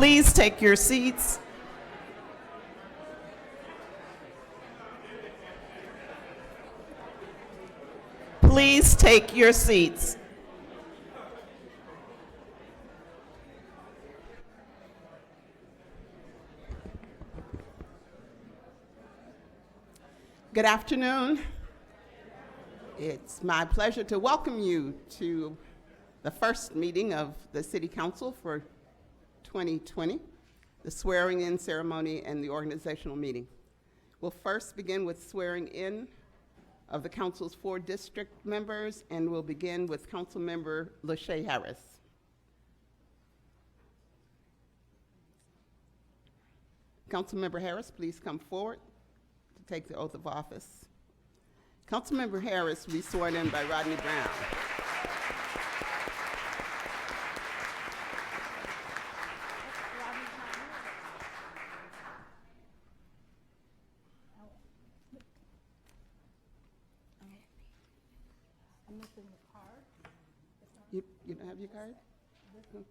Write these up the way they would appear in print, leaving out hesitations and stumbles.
Please take your seats. Please take your seats. Good afternoon. It's my pleasure to welcome you to the first meeting of the City Council for 2020, the swearing-in ceremony and the organizational meeting. We'll first begin with swearing in of the Council's 4 district members, and we'll begin with Council Member Lachey Harris. Councilmember Harris, please come forward to take the oath of office. Councilmember Harris will be sworn in by Rodney Brown. You don't have your card? No.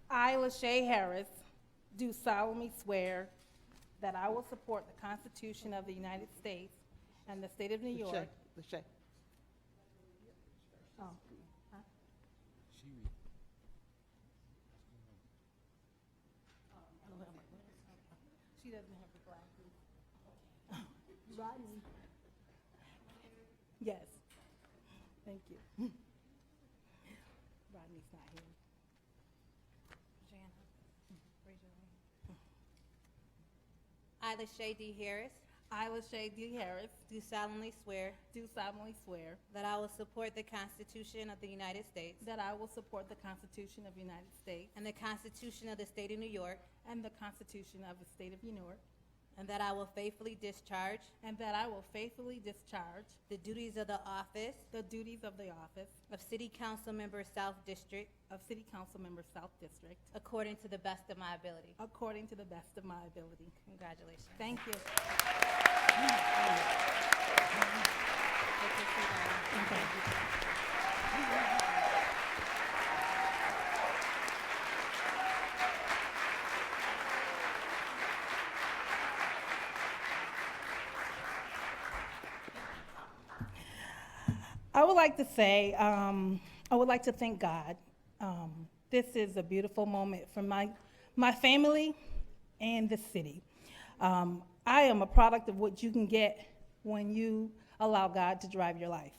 I, Lachey Harris, do solemnly swear that I will support the Constitution of the United States and the state of New York. Lachey. Oh, huh? She doesn't have the glasses. Rodney. Yes. Thank you. Rodney's not here. Jana, raise your hand. I, Lachey D. Harris, I, Lachey D. Harris, do solemnly swear do solemnly swear that I will support the Constitution of the United States that I will support the Constitution of the United States and the Constitution of the State of New York, and the Constitution of the State of New York, and that I will faithfully discharge and that I will faithfully discharge the duties of the office the duties of the office of City Council Member South District of City Council Member South District according to the best of my ability. according to the best of my ability. Congratulations. Thank you. Take your seat down. I would like to say, I would like to thank God. This is a beautiful moment for my family and the city. I am a product of what you can get when you allow God to drive your life.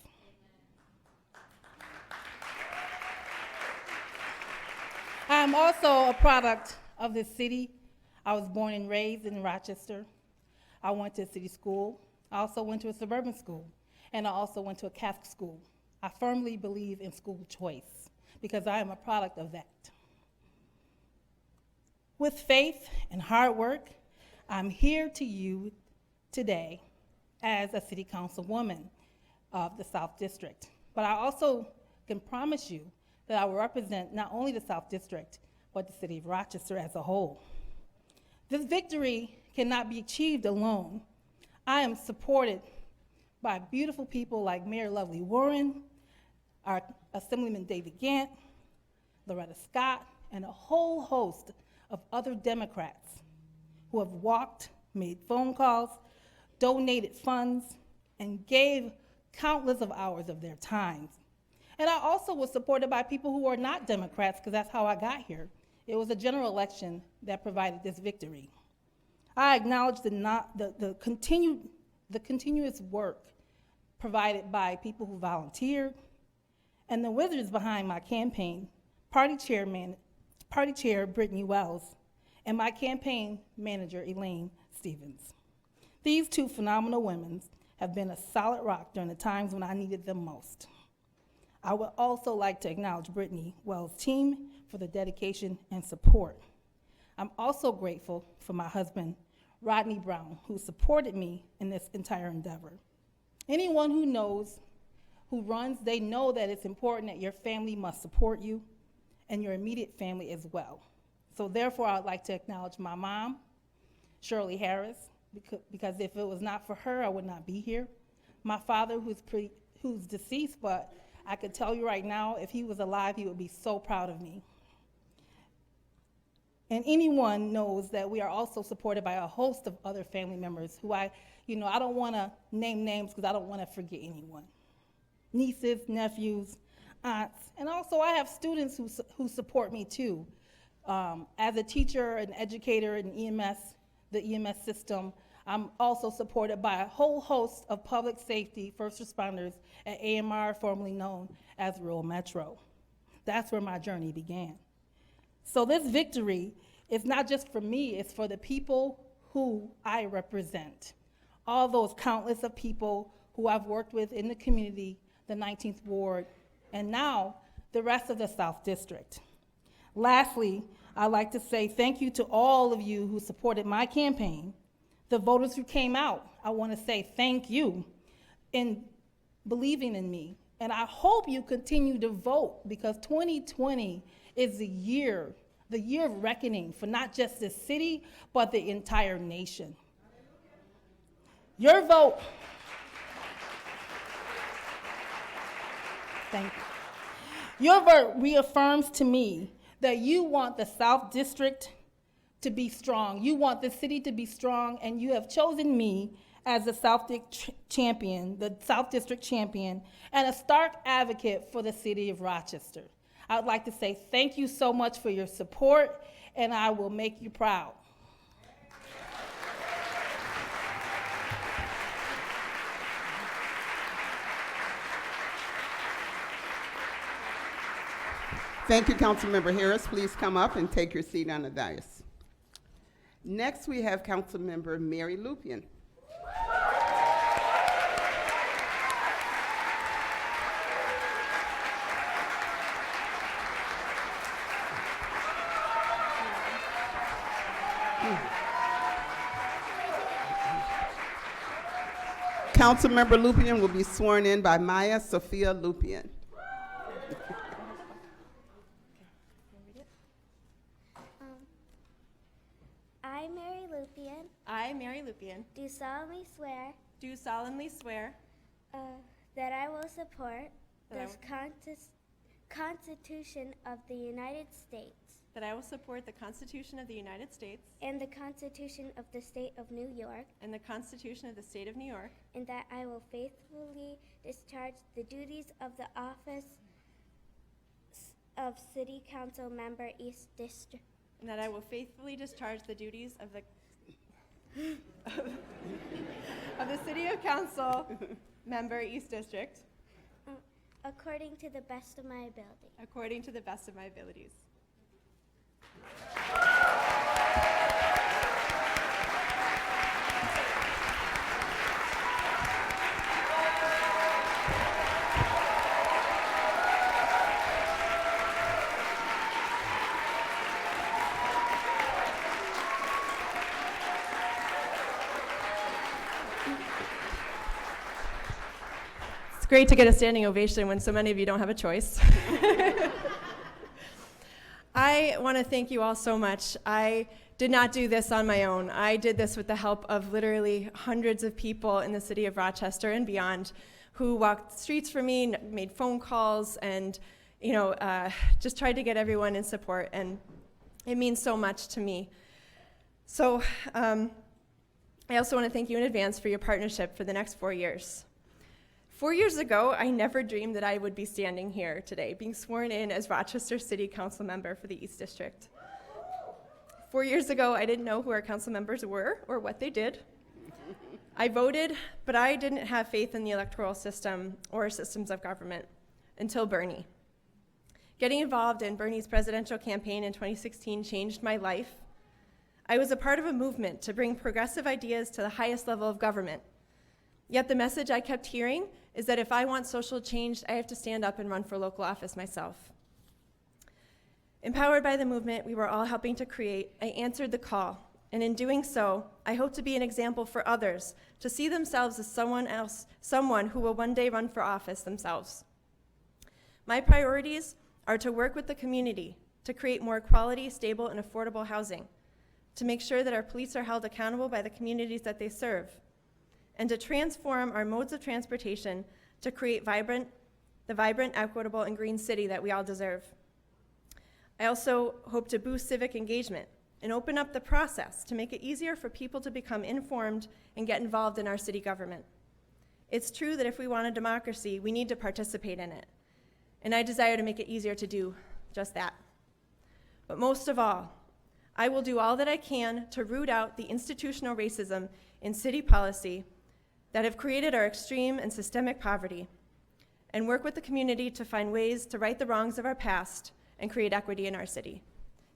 I am also a product of this city. I was born and raised in Rochester. I went to a city school. I also went to a suburban school, and I also went to a Catholic school. I firmly believe in school choice because I am a product of that. With faith and hard work, I'm here to you today as a city councilwoman of the South District. But I also can promise you that I will represent not only the South District, but the city of Rochester as a whole. This victory cannot be achieved alone. I am supported by beautiful people like Mayor Lovely Warren, our Assemblyman David Gant, Loretta Scott, and a whole host of other Democrats who have walked, made phone calls, donated funds, and gave countless of hours of their time. And I also was supported by people who are not Democrats, because that's how I got here. It was a general election that provided this victory. I acknowledge the continuous work provided by people who volunteered, and the wizards behind my campaign, Party Chair Brittany Wells, and my campaign manager, Elaine Stevens. These 2 phenomenal women have been a solid rock during the times when I needed them most. I would also like to acknowledge Brittany Wells' team for the dedication and support. I'm also grateful for my husband, Rodney Brown, who supported me in this entire endeavor. Anyone who knows, who runs, they know that it's important that your family must support you and your immediate family as well. So therefore, I'd like to acknowledge my mom, Shirley Harris, because if it was not for her, I would not be here. my father, who's deceased, but I could tell you right now, if he was alive, he would be so proud of me. And anyone knows that we are also supported by a host of other family members who I don't want to name names because I don't want to forget anyone. Nieces, nephews, aunts, and also I have students who support me too. As a teacher, an educator in EMS, the EMS system, I'm also supported by a whole host of public safety first responders at AMR, formerly known as Rural Metro. That's where my journey began. So this victory is not just for me, it's for the people who I represent. All those countless of people who I've worked with in the community, the 19th Ward, and now the rest of the South District. Lastly, I'd like to say thank you to all of you who supported my campaign. The voters who came out, I want to say thank you in believing in me. And I hope you continue to vote because 2020 is the year of reckoning for not just this city, but the entire nation. Your vote, thank you. Your vote reaffirms to me that you want the South District to be strong. You want the city to be strong, and you have chosen me as the South District champion, and a stark advocate for the city of Rochester. I would like to say thank you so much for your support, and I will make you proud. Thank you, Councilmember Harris. Please come up and take your seat on the dais. Next, we have Councilmember Mary Lupian. Councilmember Lupian will be sworn in by Maya Sophia Lupian. I, Mary Lupian, do solemnly swear that I will support the Constitution of the United States that I will support the Constitution of the United States and the Constitution of the State of New York, and the Constitution of the State of New York, and that I will faithfully discharge the duties of the office of City Council Member, East District. and that I will faithfully discharge the duties of the of the City of Council Member, East District, According to the best of my ability. according to the best of my abilities. It's great to get a standing ovation when so many of you don't have a choice. I want to thank you all so much. I did not do this on my own. I did this with the help of literally hundreds of people in the city of Rochester and beyond who walked the streets for me, made phone calls, and just tried to get everyone in support, and it means so much to me. So I also want to thank you in advance for your partnership for the next 4 years. 4 years ago, I never dreamed that I would be standing here today, being sworn in as Rochester City Council Member for the East District. 4 years ago, I didn't know who our council members were or what they did. I voted, but I didn't have faith in the electoral system or systems of government until Bernie. Getting involved in Bernie's presidential campaign in 2016 changed my life. I was a part of a movement to bring progressive ideas to the highest level of government. Yet the message I kept hearing is that if I want social change, I have to stand up and run for local office myself. Empowered by the movement we were all helping to create, I answered the call, and in doing so, I hope to be an example for others to see themselves as someone who will one day run for office themselves. My priorities are to work with the community to create more quality, stable, and affordable housing, to make sure that our police are held accountable by the communities that they serve, and to transform our modes of transportation to create the vibrant, equitable, and green city that we all deserve. I also hope to boost civic engagement and open up the process to make it easier for people to become informed and get involved in our city government. It's true that if we want a democracy, we need to participate in it, and I desire to make it easier to do just that. But most of all, I will do all that I can to root out the institutional racism in city policy that have created our extreme and systemic poverty, and work with the community to find ways to right the wrongs of our past and create equity in our city.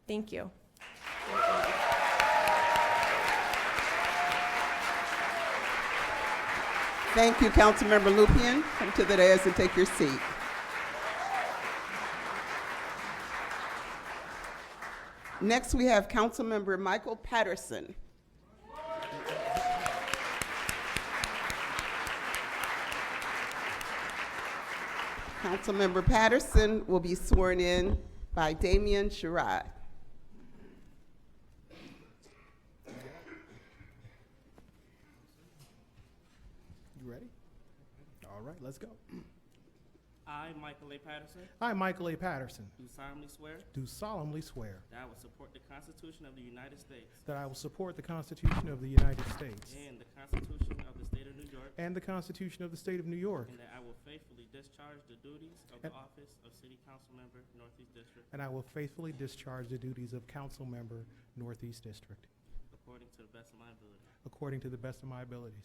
Thank you. Thank you, Councilmember Lupien. Come to the dais and take your seat. Next, we have Councilmember Michael Patterson. Councilmember Patterson will be sworn in by Damian Sherrod. You ready? All right, let's go. I, Michael A. Patterson, I, Michael A. Patterson, do solemnly swear do solemnly swear that I will support the Constitution of the United States that I will support the Constitution of the United States and the Constitution of the State of New York, and the Constitution of the State of New York, and that I will faithfully discharge the duties of the office of City Council Member, Northeast District, and I will faithfully discharge the duties of Council Member, Northeast District, according to the best of my ability. according to the best of my abilities.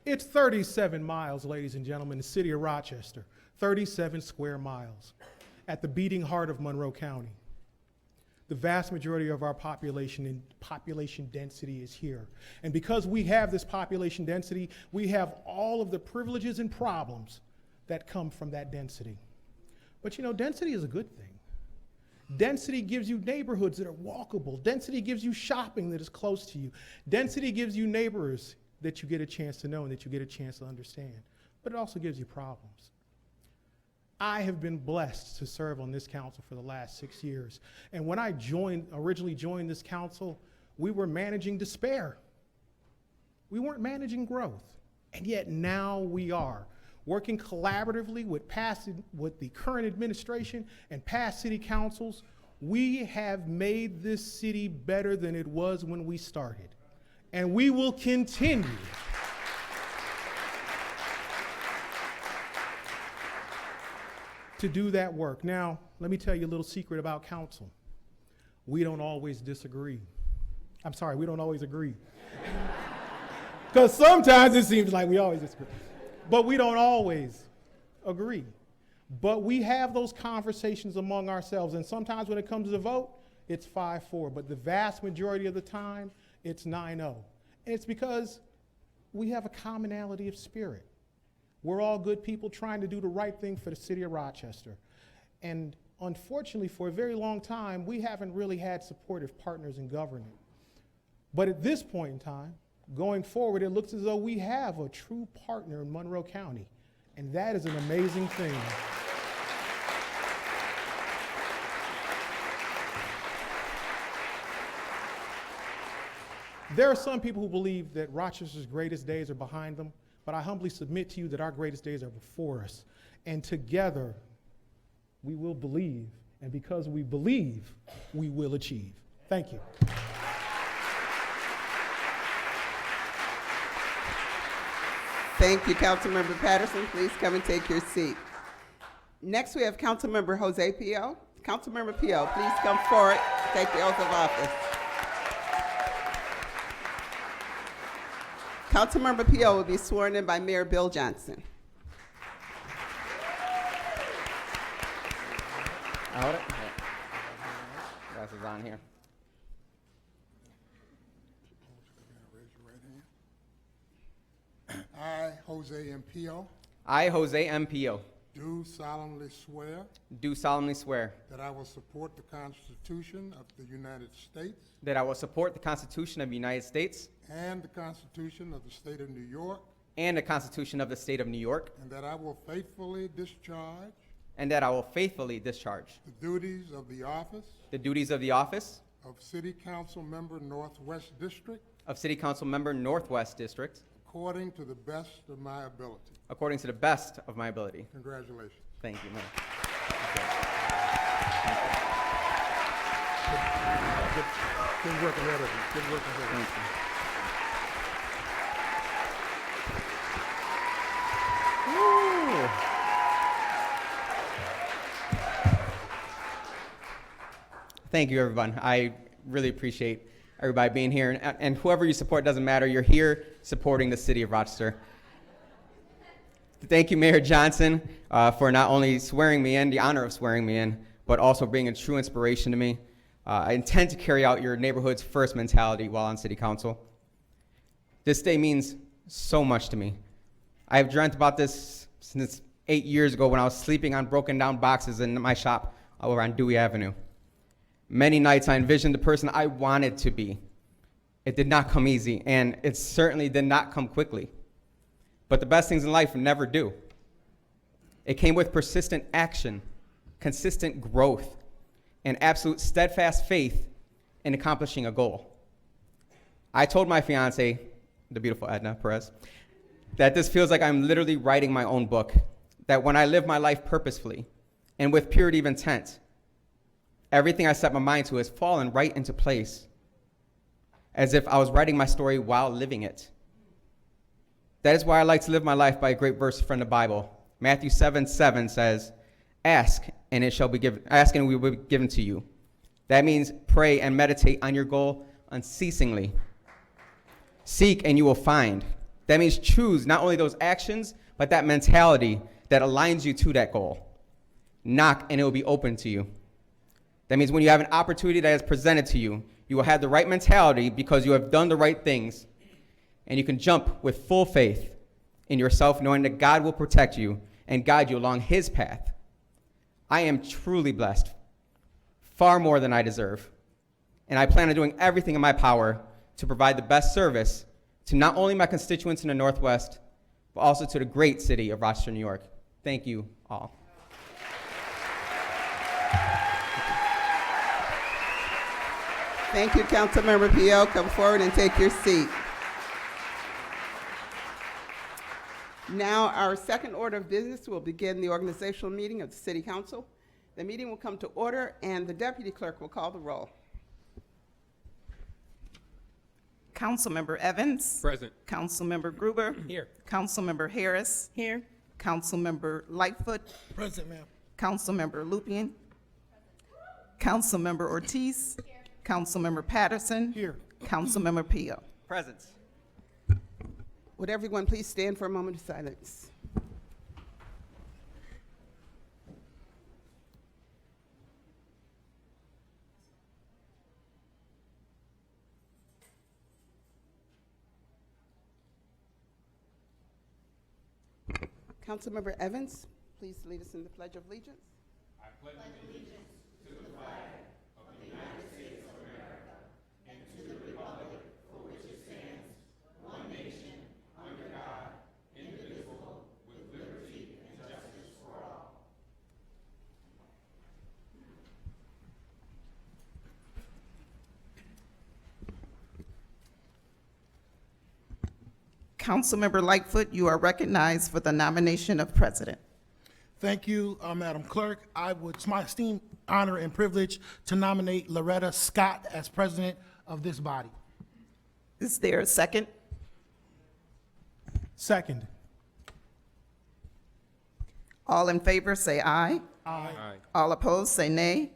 It's 37 miles, ladies and gentlemen, the city of Rochester, 37 square miles, at the beating heart of Monroe County. The vast majority of our population and population density is here. And because we have this population density, we have all of the privileges and problems that come from that density. But you know, density is a good thing. Density gives you neighborhoods that are walkable. Density gives you shopping that is close to you. Density gives you neighbors that you get a chance to know and that you get a chance to understand. But it also gives you problems. I have been blessed to serve on this council for the last 6 years. And when I originally joined this council, we were managing despair. We weren't managing growth. And yet now we are, working collaboratively with the current administration and past city councils. We have made this city better than it was when we started. And we will continue to do that work. Now, let me tell you a little secret about council. We don't always disagree. We don't always agree. Because sometimes it seems like we always disagree. But we don't always agree. But we have those conversations among ourselves. And sometimes when it comes to the vote, it's 5-4. But the vast majority of the time, it's 9-0. And it's because we have a commonality of spirit. We're all good people trying to do the right thing for the city of Rochester. And unfortunately, for a very long time, we haven't really had supportive partners in government. But at this point in time, going forward, it looks as though we have a true partner in Monroe County. And that is an amazing thing. There are some people who believe that Rochester's greatest days are behind them, but I humbly submit to you that our greatest days are before us. And together, we will believe, and because we believe, we will achieve. Thank you. Thank you, Councilmember Patterson. Please come and take your seat. Next, we have Councilmember Jose Pio. Councilmember Pio, please come forward, take the oath of office. Councilmember Pio will be sworn in by Mayor Bill Johnson. Ahora. Glasses on here. I, Jose M. Pio, I, Jose M. Pio, do solemnly swear do solemnly swear that I will support the Constitution of the United States that I will support the Constitution of the United States and the Constitution of the State of New York, and the Constitution of the State of New York, and that I will faithfully discharge and that I will faithfully discharge the duties of the office the duties of the office of City Council Member Northwest District of City Council Member Northwest District according to the best of my ability. according to the best of my ability. Congratulations. Thank you, Mayor. Good work ahead of you. Good work ahead of you. Thank you. Woo. Thank you, everyone. I really appreciate everybody being here. And whoever you support, doesn't matter. You're here supporting the city of Rochester. Thank you, Mayor Johnson, for not only swearing me in, the honor of swearing me in, but also being a true inspiration to me. I intend to carry out your neighborhood's first mentality while on city council. This day means so much to me. I have dreamt about this since 8 years ago when I was sleeping on broken down boxes in my shop over on Dewey Avenue. Many nights I envisioned the person I wanted to be. It did not come easy, and it certainly did not come quickly. But the best things in life never do. It came with persistent action, consistent growth, and absolute steadfast faith in accomplishing a goal. I told my fiance, the beautiful Edna Perez, that this feels like I'm literally writing my own book, that when I live my life purposefully and with purity of intent, everything I set my mind to has fallen right into place, as if I was writing my story while living it. That is why I like to live my life by a great verse from the Bible. Matthew 7:7 says, ask and it will be given to you. That means pray and meditate on your goal unceasingly. Seek and you will find. That means choose not only those actions, but that mentality that aligns you to that goal. Knock and it will be open to you. That means when you have an opportunity that is presented to you, you will have the right mentality because you have done the right things, and you can jump with full faith in yourself, knowing that God will protect you and guide you along his path. I am truly blessed, far more than I deserve, and I plan on doing everything in my power to provide the best service to not only my constituents in the Northwest, but also to the great city of Rochester, New York. Thank you all. Thank you, Councilmember Pio. Come forward and take your seat. Now, our second order of business will begin the organizational meeting of the City Council. The meeting will come to order, and the Deputy Clerk will call the roll. Councilmember Evans. Present. Councilmember Gruber. Here. Councilmember Harris. Here. Councilmember Lightfoot. Present, ma'am. Councilmember Lupien. Councilmember Ortiz. Councilmember Patterson. Here. Councilmember Pio. Presence. Would everyone please stand for a moment of silence? Councilmember Evans, please lead us in the Pledge of Allegiance. Councilmember Lightfoot, you are recognized for the nomination of president. Thank you, Madam Clerk. It's my esteemed honor and privilege to nominate Loretta Scott as president of this body. Is there a second? Second. All in favor, say aye. Aye. All opposed, say nay.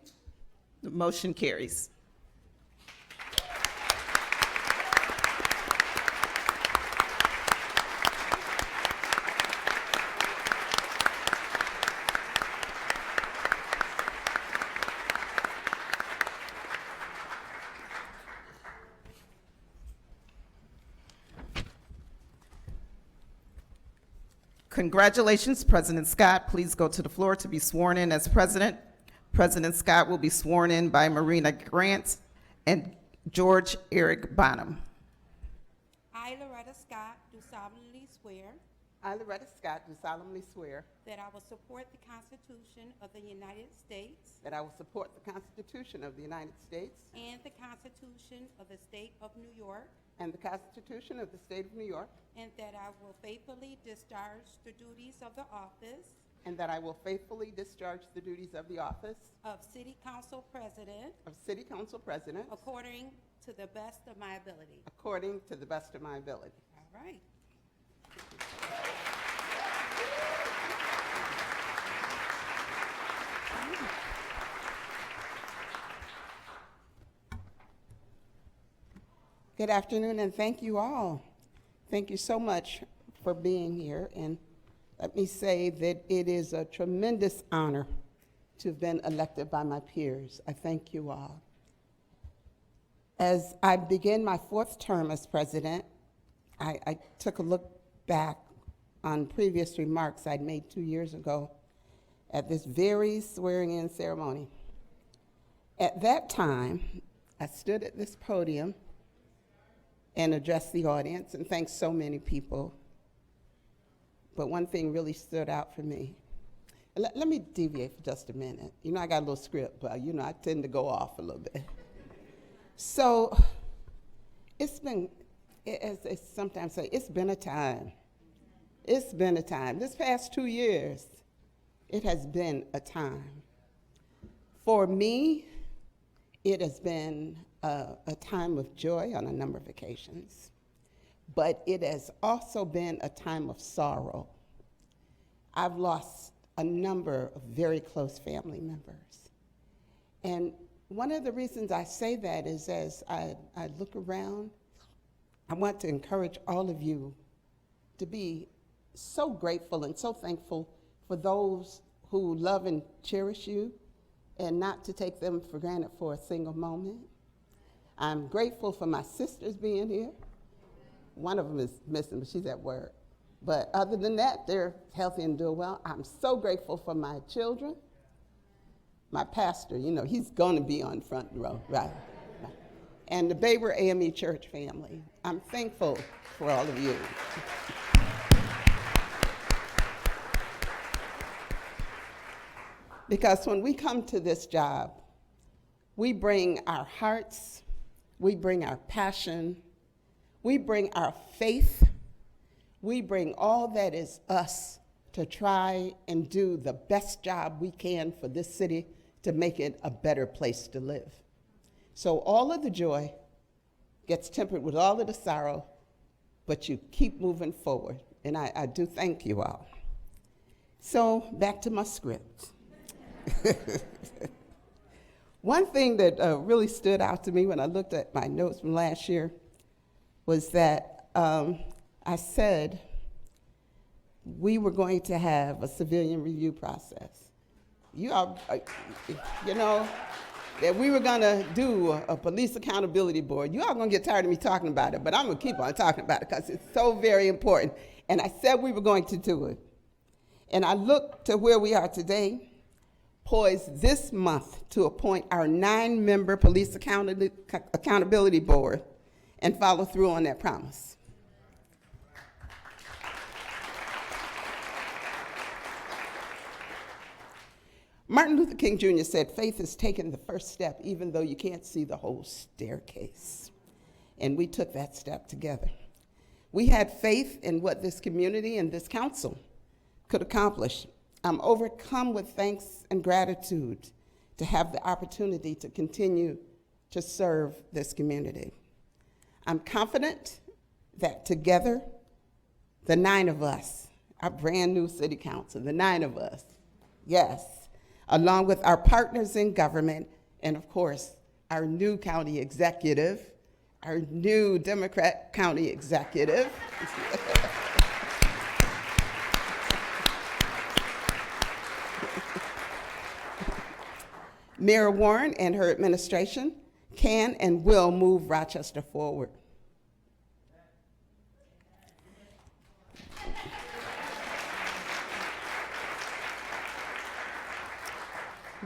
The motion carries. Congratulations, President Scott. Please go to the floor to be sworn in as president. President Scott will be sworn in by Marina Grant and George Eric Bonham. I, Loretta Scott, do solemnly swear I, Loretta Scott, do solemnly swear that I will support the Constitution of the United States that I will support the Constitution of the United States and the Constitution of the State of New York, and the Constitution of the State of New York, and that I will faithfully discharge the duties of the office and that I will faithfully discharge the duties of the office of City Council President of City Council President according to the best of my ability. according to the best of my ability. All right. Good afternoon, and thank you all. Thank you so much for being here. And let me say that it is a tremendous honor to have been elected by my peers. I thank you all. As I begin my fourth term as president, I took a look back on previous remarks I'd made 2 years ago at this very swearing-in ceremony. At that time, I stood at this podium and addressed the audience and thanked so many people. But one thing really stood out for me. Let me deviate for just a minute. You know, I got a little script, but you know, I tend to go off a little bit. So it's been, as I sometimes say, it's been a time. It's been a time. This past 2 years, it has been a time. For me, it has been a time of joy on a number of occasions, but it has also been a time of sorrow. I've lost a number of very close family members. And one of the reasons I say that is as I look around, I want to encourage all of you to be so grateful and so thankful for those who love and cherish you and not to take them for granted for a single moment. I'm grateful for my sisters being here. One of them is missing, but she's at work. But other than that, they're healthy and doing well. I'm so grateful for my children. My pastor, you know, he's going to be on front row, right? And the Baber AME Church family. I'm thankful for all of you. Because when we come to this job, we bring our hearts, we bring our passion, we bring our faith, we bring all that is us to try and do the best job we can for this city to make it a better place to live. So all of the joy gets tempered with all of the sorrow, but you keep moving forward, and I do thank you all. So back to my script. One thing that really stood out to me when I looked at my notes from last year was that I said we were going to have a civilian review process. You all, you know, that we were going to do a police accountability board. You all going to get tired of me talking about it, but I'm going to keep on talking about it because it's so very important. And I said we were going to do it. And I look to where we are today, poised this month to appoint our 9-member police accountability board and follow through on that promise. Martin Luther King Jr. said, faith is taking the first step even though you can't see the whole staircase. And we took that step together. We had faith in what this community and this council could accomplish. I'm overcome with thanks and gratitude to have the opportunity to continue to serve this community. I'm confident that together, the 9 of us, our brand new city council, the 9 of us, yes, along with our partners in government, and of course, our new county executive, our new Democrat county executive, Mayor Warren and her administration can and will move Rochester forward.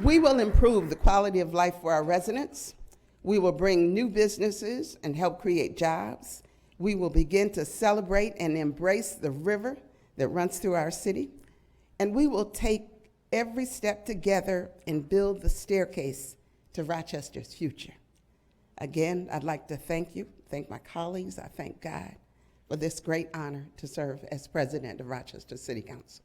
We will improve the quality of life for our residents. We will bring new businesses and help create jobs. We will begin to celebrate and embrace the river that runs through our city. And we will take every step together and build the staircase to Rochester's future. Again, I'd like to thank you, thank my colleagues, I thank God for this great honor to serve as president of Rochester City Council.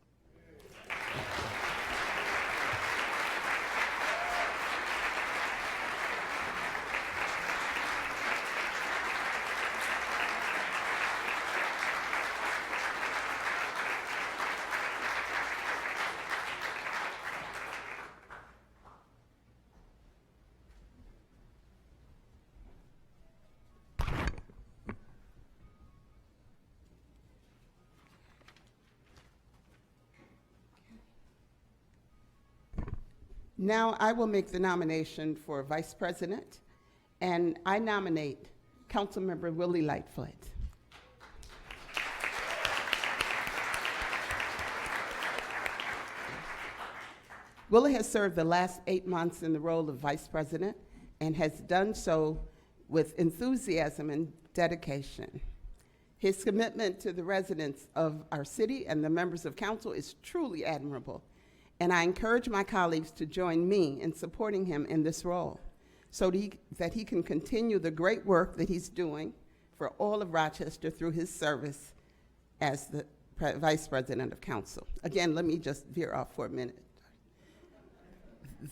Now I will make the nomination for vice president, and I nominate Councilmember Willie Lightfoot. Willie has served the last 8 months in the role of vice president and has done so with enthusiasm and dedication. His commitment to the residents of our city and the members of council is truly admirable, and I encourage my colleagues to join me in supporting him in this role so that he can continue the great work that he's doing for all of Rochester through his service as the vice president of council. Again, let me just veer off for a minute.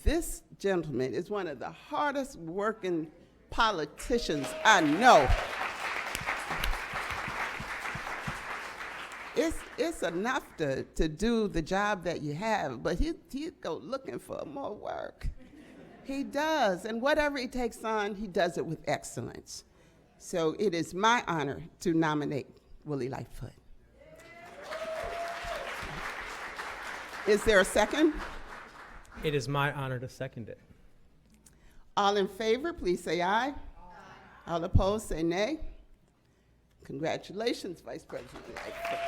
This gentleman is one of the hardest working politicians I know. It's enough to do the job that you have, but he'd go looking for more work. He does, and whatever he takes on, he does it with excellence. So it is my honor to nominate Willie Lightfoot. Is there a second? It is my honor to second it. All in favor, please say aye. Aye. All opposed, say nay. Congratulations, Vice President Lightfoot.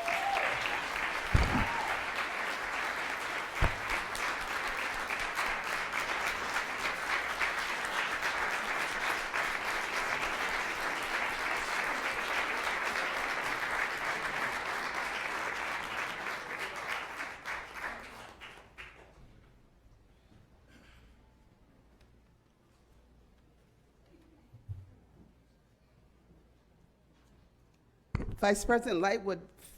Vice President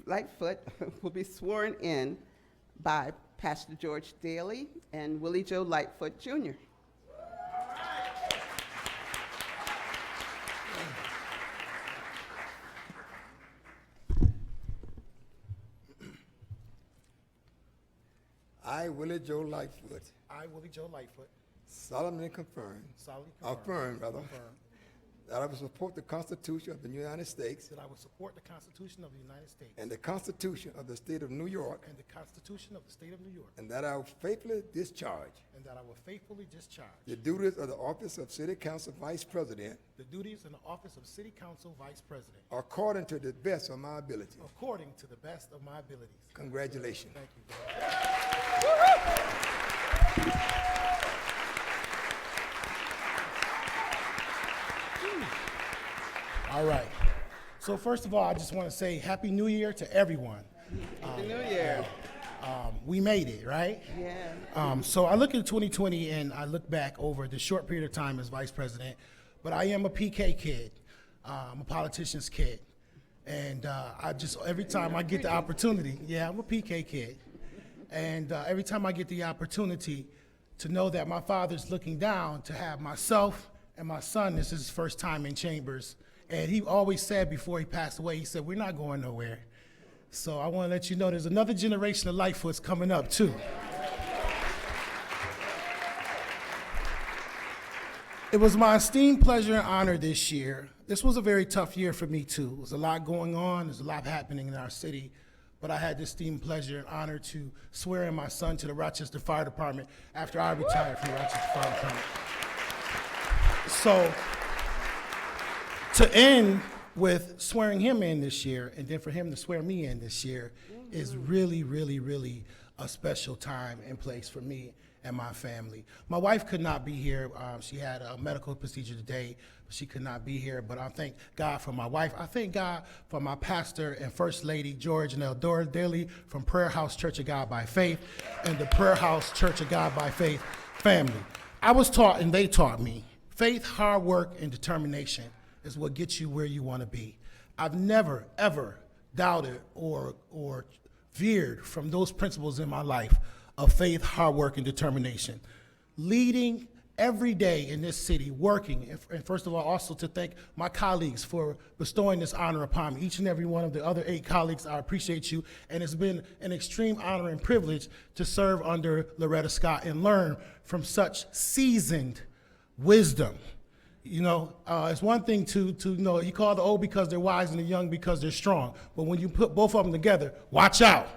Lightfoot will be sworn in by Pastor George Daly and Willie Joe Lightfoot, Jr. I, Willie Joe Lightfoot, I, Willie Joe Lightfoot, solemnly affirm that I will support the Constitution of the United States that I will support the Constitution of the United States and the Constitution of the State of New York, and the Constitution of the State of New York, and that I will faithfully discharge the duties of the office of City Council Vice President the duties in the office of City Council Vice President according to the best of my ability. according to the best of my abilities. Congratulations. Thank you. All right. So first of all, I just want to say Happy New Year to everyone. Happy New Year. We made it, right? Yeah. So I look at 2020 and I look back over the short period of time as vice president, but I am a PK kid. I'm a politician's kid. And I just, every time I get the opportunity, I'm a PK kid. And every time I get the opportunity to know that my father's looking down, to have myself and my son, this is his first time in chambers. And he always said before he passed away, he said, we're not going nowhere. So I want to let you know there's another generation of Lightfoots coming up too. It was my esteemed pleasure and honor this year. This was a very tough year for me too. There's a lot going on, there's a lot happening in our city, but I had the esteemed pleasure and honor to swear in my son to the Rochester Fire Department after I retired from the Rochester Fire Department. So, to end with swearing him in this year, and then for him to swear me in this year, is really, really, really a special time and place for me and my family. My wife could not be here. She had a medical procedure today, but she could not be here. But I thank God for my wife. I thank God for my pastor and First Lady, George and Eldora Daly from Prayer House Church of God by Faith and the Prayer House Church of God by Faith family. I was taught, and they taught me, faith, hard work, and determination is what gets you where you want to be. I've never, ever doubted or veered from those principles in my life of faith, hard work, and determination. Leading every day in this city, working, and first of all, also to thank my colleagues for bestowing this honor upon me. Each and every one of the other 8 colleagues, I appreciate you, and it's been an extreme honor and privilege to serve under Loretta Scott and learn from such seasoned wisdom. You know, it's one thing to know, you call the old because they're wise and the young because they're strong, but when you put both of them together, watch out.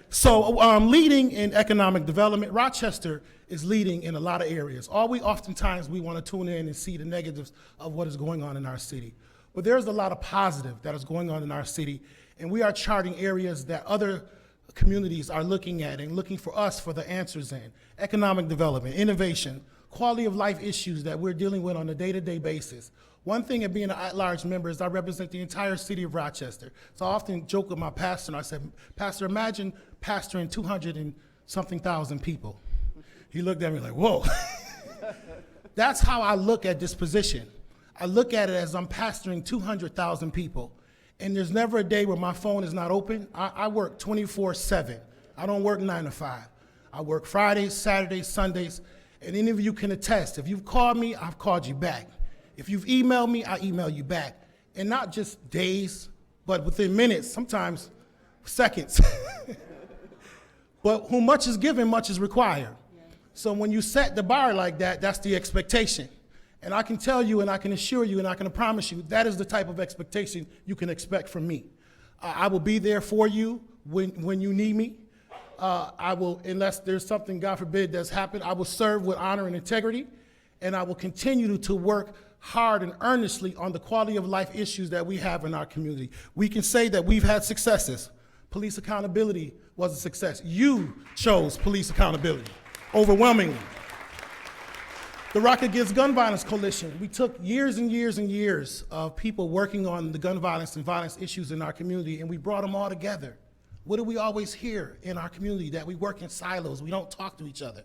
So leading in economic development, Rochester is leading in a lot of areas. Oftentimes we want to tune in and see the negatives of what is going on in our city. But there's a lot of positive that is going on in our city, and we are charting areas that other communities are looking at and looking for us for the answers in. Economic development, innovation, quality of life issues that we're dealing with on a day-to-day basis. One thing of being an at-large member is I represent the entire city of Rochester. So I often joke with my pastor, and I said, Pastor, imagine pastoring 200 and something thousand people. He looked at me like, whoa. That's how I look at this position. I look at it as I'm pastoring 200,000 people, and there's never a day where my phone is not open. I work 24/7. I don't work 9 to 5. I work Fridays, Saturdays, Sundays, and any of you can attest. If you've called me, I've called you back. If you've emailed me, I email you back. And not just days, but within minutes, sometimes seconds. But who much is given, much is required. So when you set the bar like that, that's the expectation. And I can tell you, and I can assure you, and I can promise you, that is the type of expectation you can expect from me. I will be there for you when you need me. I will, unless there's something, God forbid, that's happened, I will serve with honor and integrity, and I will continue to work hard and earnestly on the quality of life issues that we have in our community. We can say that we've had successes. Police accountability was a success. You chose police accountability overwhelmingly. The Rock Against Gun Violence Coalition, we took years and years and years of people working on the gun violence and violence issues in our community, and we brought them all together. What do we always hear in our community? That we work in silos, we don't talk to each other.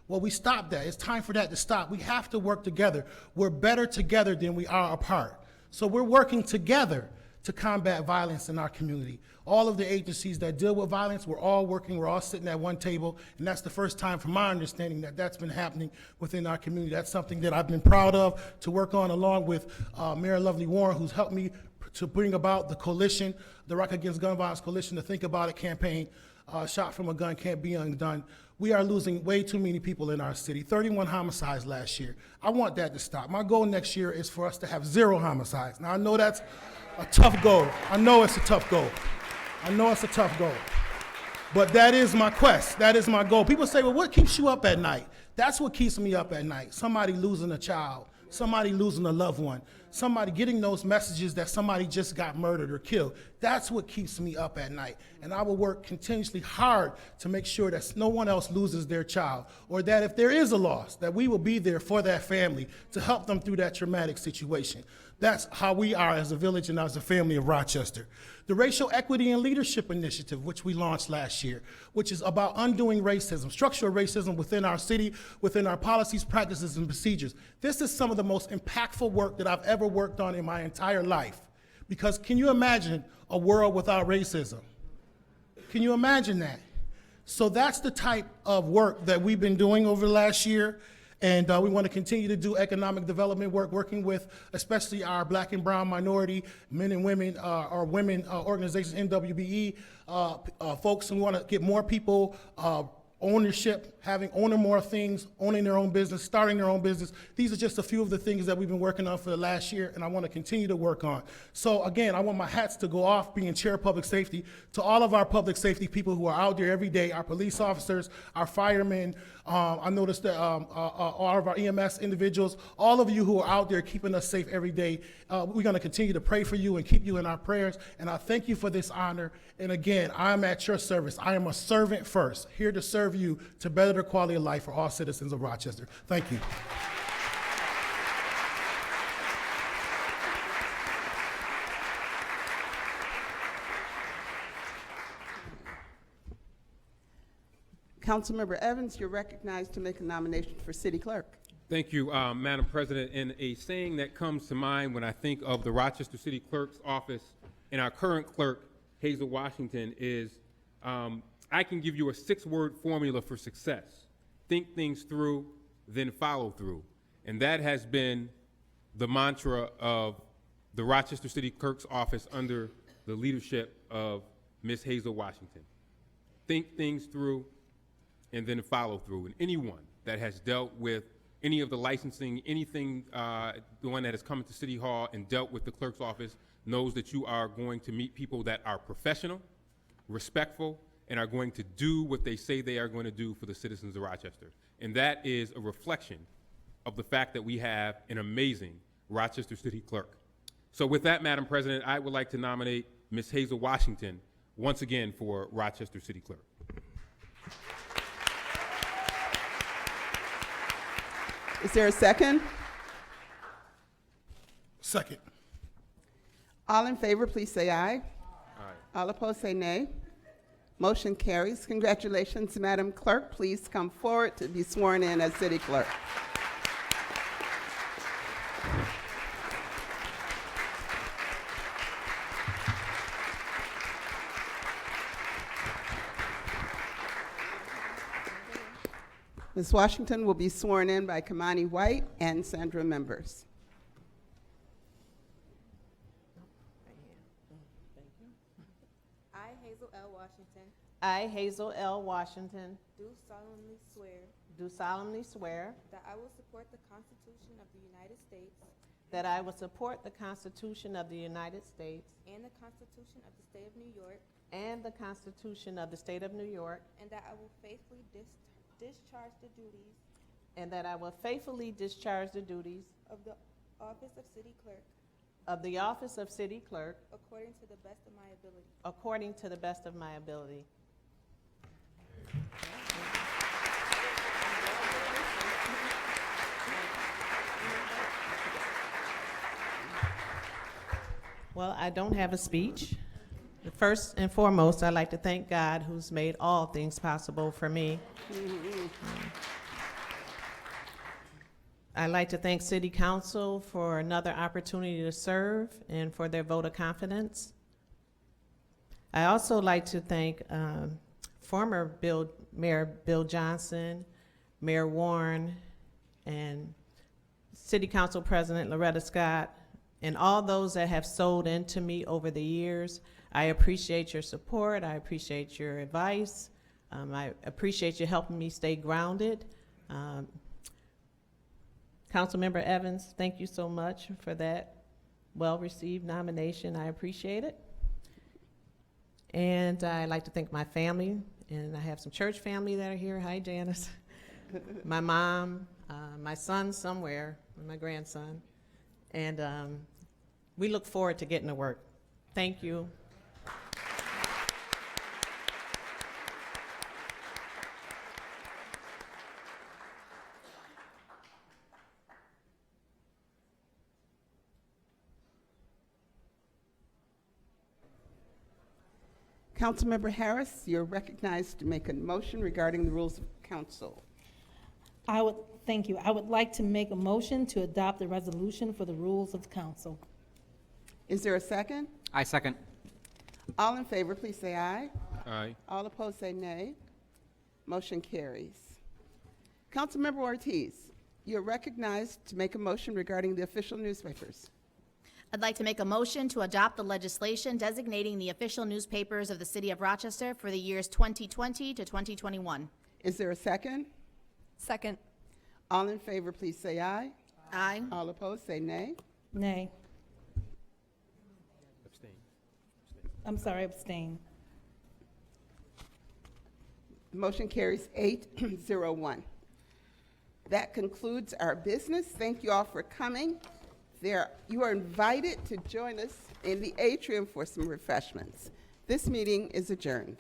Well, we stopped that. It's time for that to stop. We have to work together. We're better together than we are apart. So we're working together to combat violence in our community. All of the agencies that deal with violence, we're all working, we're all sitting at one table, and that's the first time from my understanding that that's been happening within our community. That's something that I've been proud of to work on along with Mayor Lovely Warren, who's helped me to bring about the coalition, the Rock Against Gun Violence Coalition, the Think About It campaign, Shot from a Gun Can't Be Undone. We are losing way too many people in our city, 31 homicides last year. I want that to stop. My goal next year is for us to have 0 homicides. Now, I know that's a tough goal. I know it's a tough goal. I know it's a tough goal. But that is my quest. That is my goal. People say, well, what keeps you up at night? That's what keeps me up at night. Somebody losing a child, somebody losing a loved one, somebody getting those messages that somebody just got murdered or killed. That's what keeps me up at night. And I will work continuously hard to make sure that no one else loses their child, or that if there is a loss, that we will be there for that family to help them through that traumatic situation. That's how we are as a village and as a family of Rochester. The Racial Equity and Leadership Initiative, which we launched last year, which is about undoing racism, structural racism within our city, within our policies, practices, and procedures. This is some of the most impactful work that I've ever worked on in my entire life. Because can you imagine a world without racism? Can you imagine that? So that's the type of work that we've been doing over the last year. And we want to continue to do economic development work, working with especially our Black and brown minority men and women, our women organizations, NWBE, folks. And we want to get more people ownership, owning more things, owning their own business, starting their own business. These are just a few of the things that we've been working on for the last year, and I want to continue to work on. So again, I want my hats to go off being chair of public safety to all of our public safety people who are out there every day, our police officers, our firemen. I noticed that all of our EMS individuals, all of you who are out there keeping us safe every day. We're going to continue to pray for you and keep you in our prayers. And I thank you for this honor. And again, I'm at your service. I am a servant first, here to serve you to better the quality of life for all citizens of Rochester. Thank you. Councilmember Evans, you're recognized to make a nomination for city clerk. Thank you, Madam President. And a saying that comes to mind when I think of the Rochester City Clerk's office and our current clerk, Hazel Washington, is I can give you a 6-word formula for success. Think things through, then follow through. And that has been the mantra of the Rochester City Clerk's office under the leadership of Ms. Hazel Washington. Think things through, and then follow through. And anyone that has dealt with any of the licensing, anything, the one that has come into City Hall and dealt with the clerk's office knows that you are going to meet people that are professional, respectful, and are going to do what they say they are going to do for the citizens of Rochester. And that is a reflection of the fact that we have an amazing Rochester City Clerk. So with that, Madam President, I would like to nominate Ms. Hazel Washington once again for Rochester City Clerk. Is there a second? Second. All in favor, please say aye. Aye. All opposed, say nay. Motion carries. Congratulations, Madam Clerk. Please come forward to be sworn in as city clerk. Ms. Washington will be sworn in by Kamani White and Sandra Members. I, Hazel L. Washington, I, Hazel L. Washington, do solemnly swear do solemnly swear that I will support the Constitution of the United States that I will support the Constitution of the United States and the Constitution of the State of New York, and the Constitution of the State of New York, and that I will faithfully discharge the duties and that I will faithfully discharge the duties of the office of City Clerk of the office of City Clerk according to the best of my ability. according to the best of my ability. Well, I don't have a speech. First and foremost, I'd like to thank God who's made all things possible for me. I'd like to thank City Council for another opportunity to serve and for their vote of confidence. I also like to thank former Mayor Bill Johnson, Mayor Warren, and City Council President Loretta Scott, and all those that have sold into me over the years. I appreciate your support. I appreciate your advice. I appreciate you helping me stay grounded. Councilmember Evans, thank you so much for that well-received nomination. I appreciate it. And I'd like to thank my family, and I have some church family that are here. Hi, Janice. My mom, my son somewhere, my grandson. And we look forward to getting to work. Thank you. Councilmember Harris, you're recognized to make a motion regarding the rules of council. Thank you. I would like to make a motion to adopt the resolution for the rules of council. Is there a second? I second. All in favor, please say aye. Aye. All opposed, say nay. Motion carries. Councilmember Ortiz, you're recognized to make a motion regarding the official newspapers. I'd like to make a motion to adopt the legislation designating the official newspapers of the City of Rochester for the years 2020 to 2021. Is there a second? Second. All in favor, please say aye. Aye. All opposed, say nay. Nay. Abstain. I'm sorry, abstain. The motion carries 8-0-1. That concludes our business. Thank you all for coming. You are invited to join us in the atrium for some refreshments. This meeting is adjourned.